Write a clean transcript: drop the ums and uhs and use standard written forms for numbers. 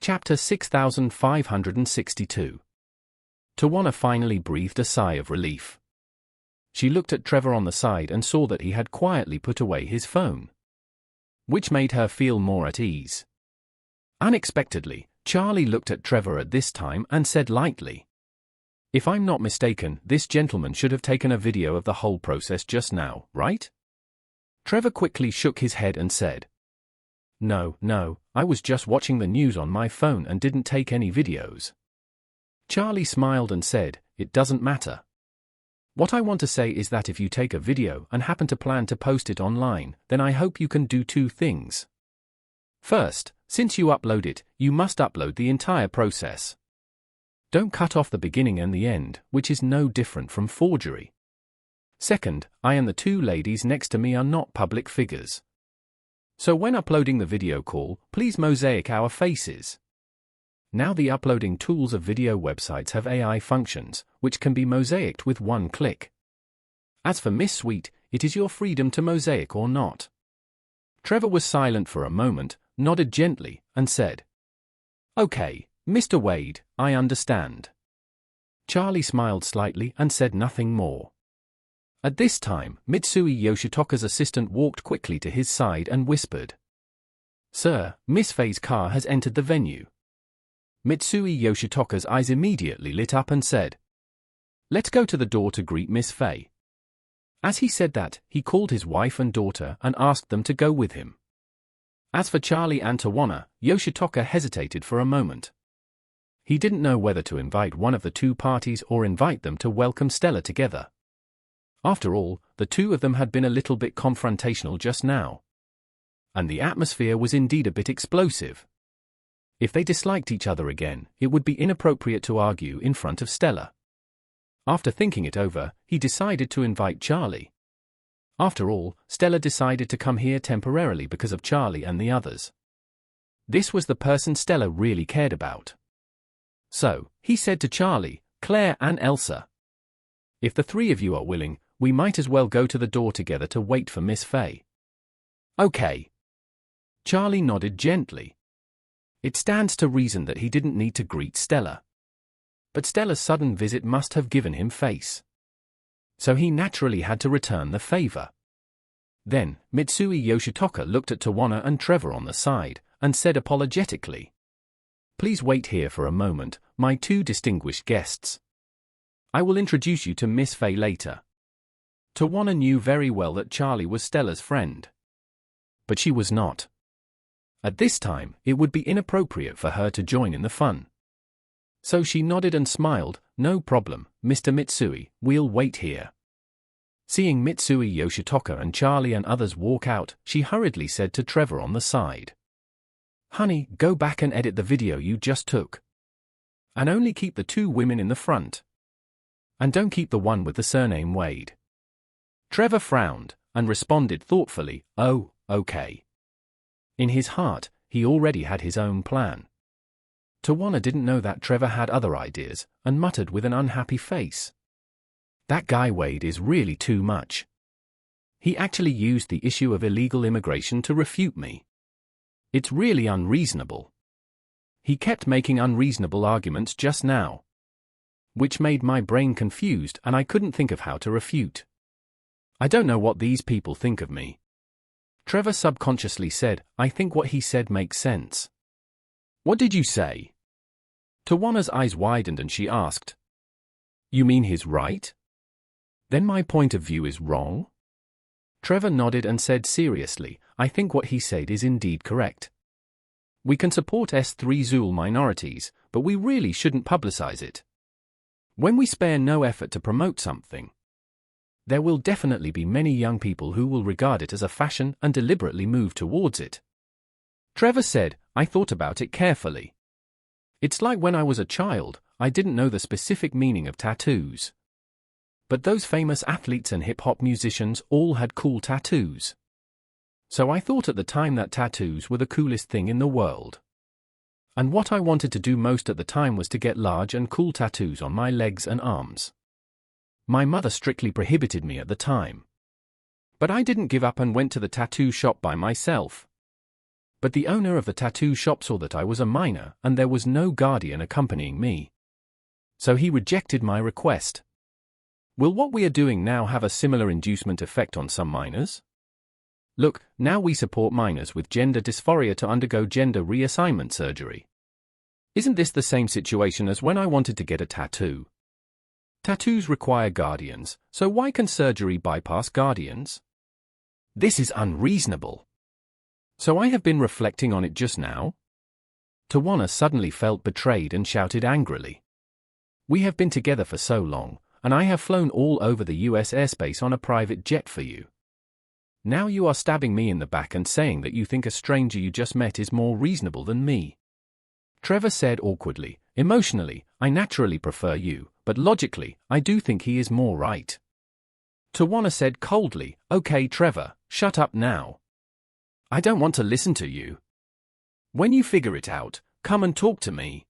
Chapter 6562. Tawana finally breathed a sigh of relief. She looked at Trevor on the side and saw that he had quietly put away his phone, which made her feel more at ease. Unexpectedly, Charlie looked at Trevor at this time and said lightly, "If I'm not mistaken, this gentleman should have taken a video of the whole process just now, right?" Trevor quickly shook his head and said, No, I was just watching the news on my phone and didn't take any videos." Charlie smiled and said, "It doesn't matter. What I want to say is that if you take a video and happen to plan to post it online, then I hope you can do two things. First, since you upload it, you must upload the entire process. Don't cut off the beginning and the end, which is no different from forgery. Second, I and the two ladies next to me are not public figures. So when uploading the video call, please mosaic our faces." Now the uploading tools of video websites have AI functions, which can be mosaicked with one click. As for Miss Sweet, it is your freedom to mosaic or not. Trevor was silent for a moment, nodded gently, and said, "Okay, Mr. Wade, I understand." Charlie smiled slightly and said nothing more. At this time, Mitsui Yoshitoka's assistant walked quickly to his side and whispered, "Sir, Miss Faye's car has entered the venue." Mitsui Yoshitoka's eyes immediately lit up and said, "Let's go to the door to greet Miss Faye." As he said that, he called his wife and daughter and asked them to go with him. As for Charlie and Tawana, Yoshitoka hesitated for a moment. He didn't know whether to invite one of the two parties or invite them to welcome Stella together. After all, the two of them had been a little bit confrontational just now. And the atmosphere was indeed a bit explosive. If they disliked each other again, it would be inappropriate to argue in front of Stella. After thinking it over, he decided to invite Charlie. After all, Stella decided to come here temporarily because of Charlie and the others. This was the person Stella really cared about. So, he said to Charlie, Claire and Elsa, "If the three of you are willing, we might as well go to the door together to wait for Miss Faye." "Okay." Charlie nodded gently. It stands to reason that he didn't need to greet Stella. But Stella's sudden visit must have given him face. So he naturally had to return the favor. Then, Mitsui Yoshitoka looked at Tawana and Trevor on the side, and said apologetically, "Please wait here for a moment, my two distinguished guests. I will introduce you to Miss Faye later." Tawana knew very well that Charlie was Stella's friend. But she was not. At this time, it would be inappropriate for her to join in the fun. So she nodded and smiled, "No problem, Mr. Mitsui, we'll wait here." Seeing Mitsui Yoshitoka and Charlie and others walk out, she hurriedly said to Trevor on the side, "Honey, go back and edit the video you just took. And only keep the two women in the front. And don't keep the one with the surname Wade." Trevor frowned, and responded thoughtfully, "Oh, okay." In his heart, he already had his own plan. Tawana didn't know that Trevor had other ideas, and muttered with an unhappy face, "That guy Wade is really too much. He actually used the issue of illegal immigration to refute me. It's really unreasonable. He kept making unreasonable arguments just now, which made my brain confused and I couldn't think of how to refute. I don't know what these people think of me." Trevor subconsciously said, "I think what he said makes sense." "What did you say?" Tawana's eyes widened and she asked, "You mean he's right? Then my point of view is wrong?" Trevor nodded and said seriously, "I think what he said is indeed correct. We can support S3 Zool minorities, but we really shouldn't publicize it. When we spare no effort to promote something, there will definitely be many young people who will regard it as a fashion and deliberately move towards it." Trevor said, "I thought about it carefully. It's like when I was a child, I didn't know the specific meaning of tattoos. But those famous athletes and hip-hop musicians all had cool tattoos. So I thought at the time that tattoos were the coolest thing in the world. And what I wanted to do most at the time was to get large and cool tattoos on my legs and arms. My mother strictly prohibited me at the time. But I didn't give up and went to the tattoo shop by myself. But the owner of the tattoo shop saw that I was a minor and there was no guardian accompanying me. So he rejected my request. Will what we are doing now have a similar inducement effect on some minors? Look, now we support minors with gender dysphoria to undergo gender reassignment surgery. Isn't this the same situation as when I wanted to get a tattoo? Tattoos require guardians, so why can surgery bypass guardians? This is unreasonable. So I have been reflecting on it just now? Tawana suddenly felt betrayed and shouted angrily. We have been together for so long, and I have flown all over the US airspace on a private jet for you. Now you are stabbing me in the back and saying that you think a stranger you just met is more reasonable than me. Trevor said awkwardly. Emotionally, I naturally prefer you, but logically, I do think he is more right. Tawana said coldly, Okay, Trevor, shut up now. I don't want to listen to you. When you figure it out, come and talk to me.